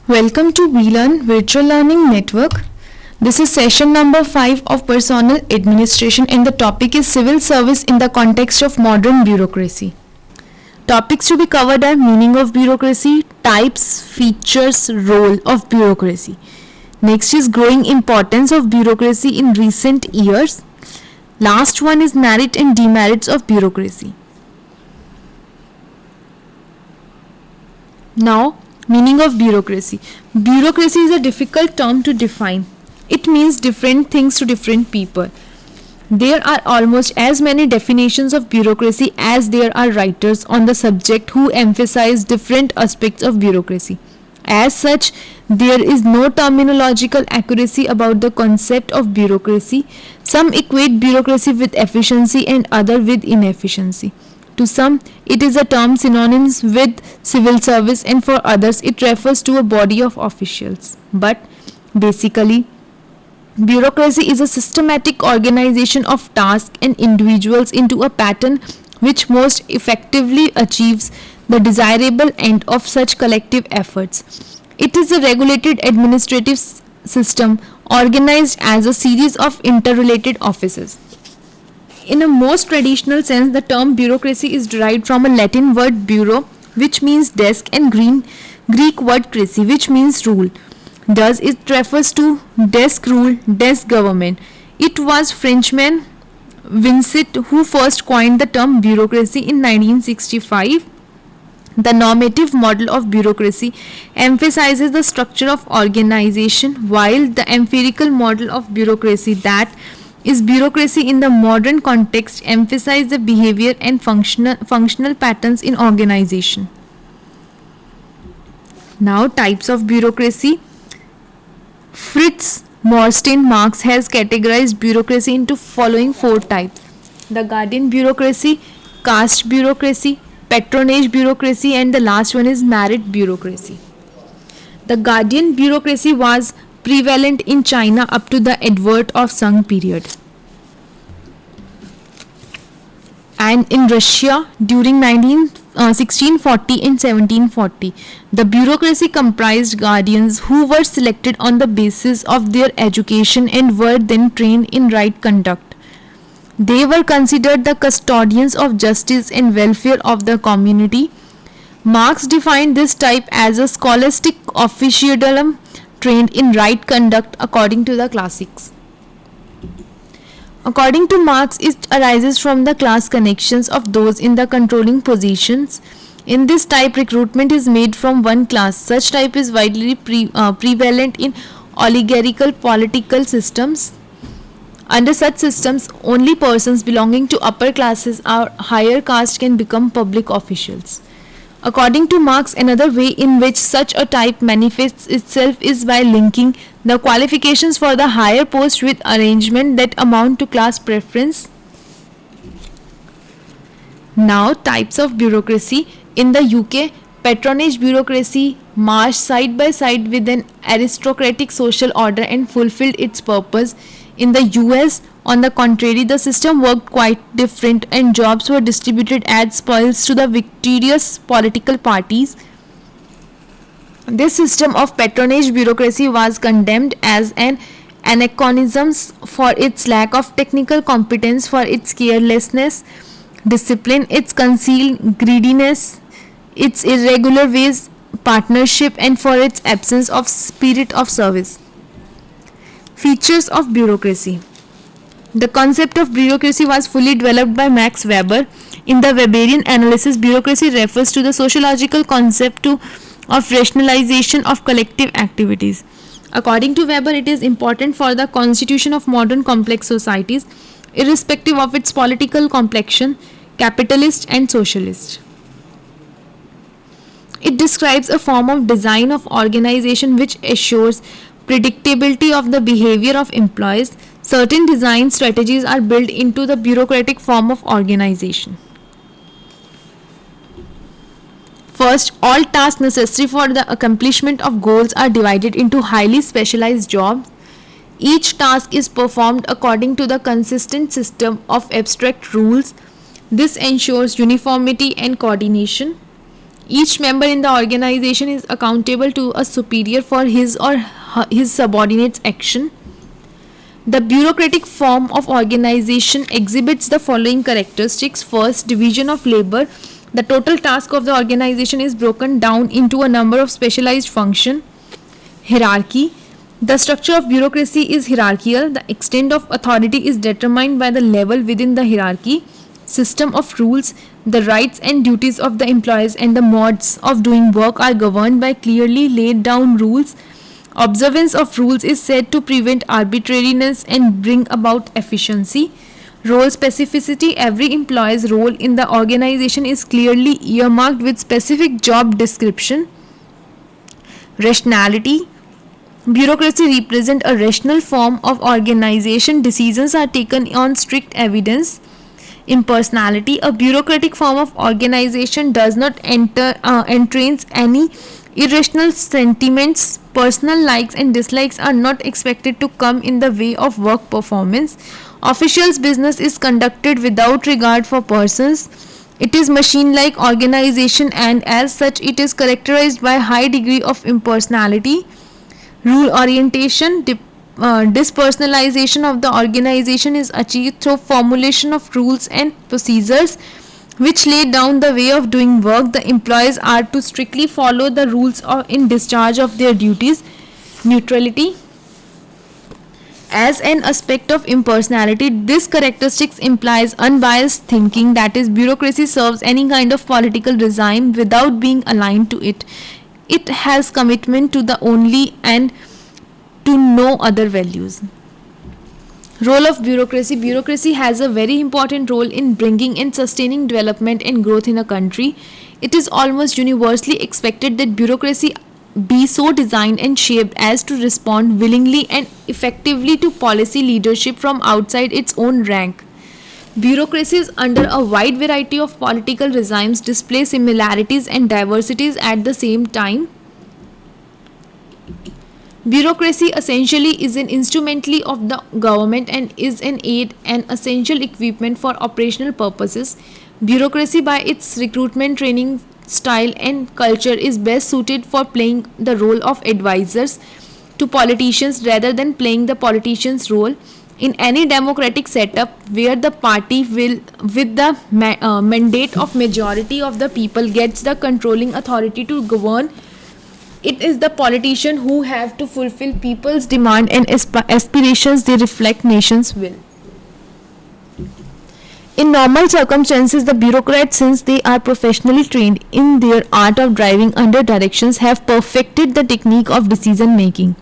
Welcome to WeLearn Virtual Learning Network. This is session number 5 of Personal Administration and the topic is Civil Service in the context of modern bureaucracy. Topics to be covered are meaning of bureaucracy, types, features, role of bureaucracy. Next is growing importance of bureaucracy in recent years. Last one is merit and demerits of bureaucracy. Now, meaning of bureaucracy. Bureaucracy is a difficult term to define. It means different things to different people. There are almost as many definitions of bureaucracy as there are writers on the subject who emphasize different aspects of bureaucracy. As such, there is no terminological accuracy about the concept of bureaucracy. Some equate bureaucracy with efficiency and other with inefficiency. To some, it is a term synonymous with civil service, and for others, it refers to a body of officials. But basically, bureaucracy is a systematic organization of tasks and individuals into a pattern which most effectively achieves the desirable end of such collective efforts. It is a regulated administrative system organized as a series of interrelated offices. In a most traditional sense, the term bureaucracy is derived from a Latin word bureau, which means desk, and Greek word cracy, which means rule. Thus, it refers to desk rule, desk government. It was Frenchman Vincent who first coined the term bureaucracy in 1965. The normative model of bureaucracy emphasizes the structure of organization, while the empirical model of bureaucracy, that is bureaucracy in the modern context, emphasize the behavior and functional patterns in organization. Now, types of bureaucracy. Fritz Morstein Marx has categorized bureaucracy into following 4 types: the guardian bureaucracy, caste bureaucracy, patronage bureaucracy, and the last one is merit bureaucracy. The guardian bureaucracy was prevalent in China up to the Edward of Sung period, and in Russia during 1640 and 1740. The bureaucracy comprised guardians who were selected on the basis of their education and were then trained in right conduct. They were considered the custodians of justice and welfare of the community. Marx defined this type as a scholastic officialdom trained in right conduct according to the classics. According to Marx, it arises from the class connections of those in the controlling positions. In this type, recruitment is made from one class. Such type is widely prevalent in oligarchical political systems. Under such systems, only persons belonging to upper classes or higher caste can become public officials. According to Marx, another way in which such a type manifests itself is by linking the qualifications for the higher post with arrangements that amount to class preference. Now, types of bureaucracy. In the UK, patronage bureaucracy marched side by side with an aristocratic social order and fulfilled its purpose. In the US, on the contrary, the system worked quite different and jobs were distributed as spoils to the victorious political parties. This system of patronage bureaucracy was condemned as an anachronism for its lack of technical competence, for its carelessness, discipline, its concealed greediness, its irregular ways, partnership, and for its absence of spirit of service. Features of bureaucracy. The concept of bureaucracy was fully developed by Max Weber. In the Weberian analysis, bureaucracy refers to the sociological concept of rationalization of collective activities. According to Weber, it is important for the constitution of modern complex societies, irrespective of its political complexion, capitalist and socialist. It describes a form of design of organization which assures predictability of the behavior of employees. Certain design strategies are built into the bureaucratic form of organization. First, all tasks necessary for the accomplishment of goals are divided into highly specialized jobs. Each task is performed according to the consistent system of abstract rules. This ensures uniformity and coordination. Each member in the organization is accountable to a superior for his or his subordinates' action. The bureaucratic form of organization exhibits the following characteristics. First, division of labor. The total task of the organization is broken down into a number of specialized functions. Hierarchy. The structure of bureaucracy is hierarchical. The extent of authority is determined by the level within the hierarchy. System of rules. The rights and duties of the employees and the modes of doing work are governed by clearly laid down rules. Observance of rules is said to prevent arbitrariness and bring about efficiency. Role specificity. Every employee's role in the organization is clearly earmarked with specific job description. Rationality. Bureaucracy represents a rational form of organization. Decisions are taken on strict evidence. Impersonality. A bureaucratic form of organization does not entrains any irrational sentiments. Personal likes and dislikes are not expected to come in the way of work performance. Officials' business is conducted without regard for persons. It is machine-like organization and as such it is characterized by high degree of impersonality. Rule orientation. Dispersonalization of the organization is achieved through formulation of rules and procedures which lay down the way of doing work. The employees are to strictly follow the rules in discharge of their duties. Neutrality. As an aspect of impersonality, this characteristic implies unbiased thinking, that is, bureaucracy serves any kind of political regime without being aligned to it. It has commitment to the only and to no other values. Role of bureaucracy. Bureaucracy has a very important role in bringing and sustaining development and growth in a country. It is almost universally expected that bureaucracy be so designed and shaped as to respond willingly and effectively to policy leadership from outside its own rank. Bureaucracies under a wide variety of political regimes display similarities and diversities at the same time. Bureaucracy essentially is an instrumentally of the government and is an aid and essential equipment for operational purposes. Bureaucracy by its recruitment, training, style and culture is best suited for playing the role of advisors to politicians rather than playing the politician's role. In any democratic setup where the party will with the mandate of majority of the people gets the controlling authority to govern, it is the politician who have to fulfill people's demand and aspirations. They reflect nation's will. In normal circumstances, the bureaucrats, since they are professionally trained in their art of driving under directions, have perfected the technique of decision making.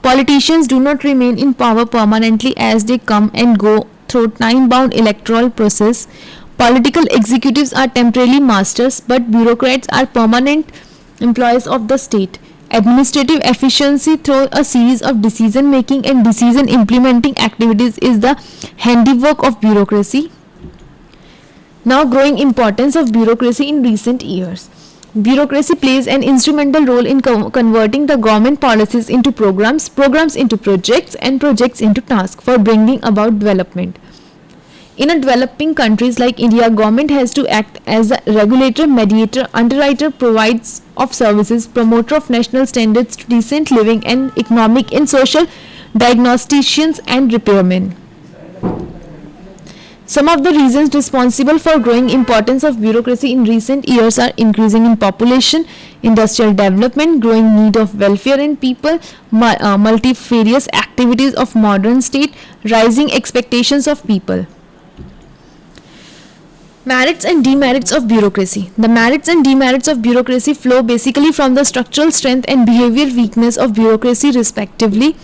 Politicians do not remain in power permanently as they come and go through time-bound electoral process. Political executives are temporarily masters, but bureaucrats are permanent employees of the state. Administrative efficiency through a series of decision making and decision implementing activities is the handiwork of bureaucracy. Now, growing importance of bureaucracy in recent years. Bureaucracy plays an instrumental role in converting the government policies into programs, programs into projects, and projects into tasks for bringing about development. In a developing countries like India, government has to act as a regulator, mediator, underwriter, provides of services, promoter of national standards to decent living and economic and social diagnosticians and repairmen. Some of the reasons responsible for growing importance of bureaucracy in recent years are increasing in population, industrial development, growing need of welfare in people, multifarious activities of modern state, rising expectations of people. Merits and demerits of bureaucracy. The merits and demerits of bureaucracy flow basically from the structural strength and behavior weakness of bureaucracy respectively.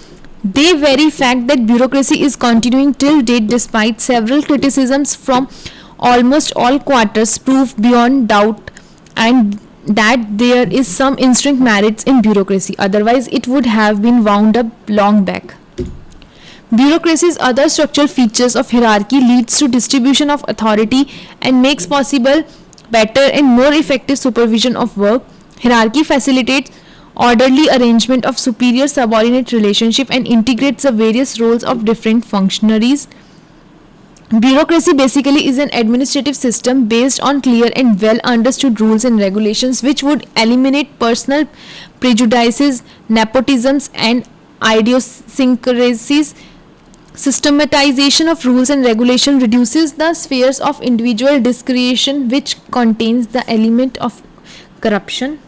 The very fact that bureaucracy is continuing till date despite several criticisms from almost all quarters prove beyond doubt and that there is some intrinsic merits in bureaucracy, otherwise it would have been wound up long back. Bureaucracy's other structural features of hierarchy leads to distribution of authority and makes possible better and more effective supervision of work. Hierarchy facilitates orderly arrangement of superior-subordinate relationship and integrates the various roles of different functionaries. Bureaucracy basically is an administrative system based on clear and well understood rules and regulations which would eliminate personal prejudices, nepotisms, and idiosyncrasies. Systematization of rules and regulation reduces the spheres of individual discretion, which contains the element of corruption.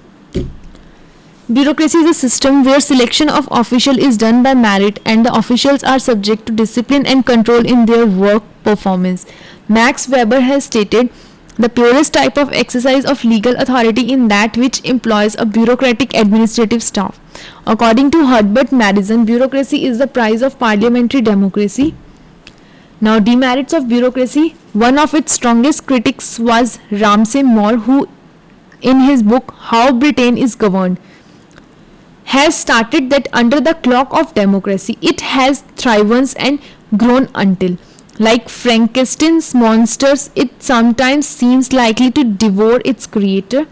Bureaucracy is a system where selection of official is done by merit and the officials are subject to discipline and control in their work performance. Max Weber has stated, the purest type of exercise of legal authority in that which employs a bureaucratic administrative staff. According to Herbert Madison, bureaucracy is the price of parliamentary democracy. Now, demerits of bureaucracy. One of its strongest critics was Ramsay Moore, who in his book How Britain is Governed has stated that under the clock of democracy it has thriven and grown until, like Frankenstein's monsters, it sometimes seems likely to devour its creator.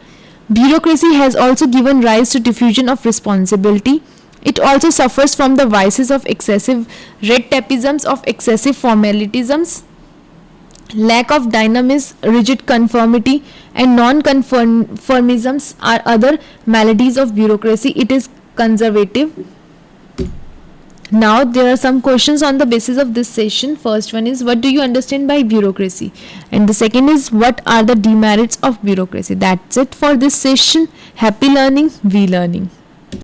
Bureaucracy has also given rise to diffusion of responsibility. It also suffers from the vices of excessive red tapeisms, of excessive formalisms, lack of dynamism, rigid conformity, and non-conformisms are other maladies of bureaucracy. It is conservative. Now there are some questions on the basis of this session. First one is, what do you understand by bureaucracy? And the second is, what are the demerits of bureaucracy? That's it for this session. Happy learning, we learning.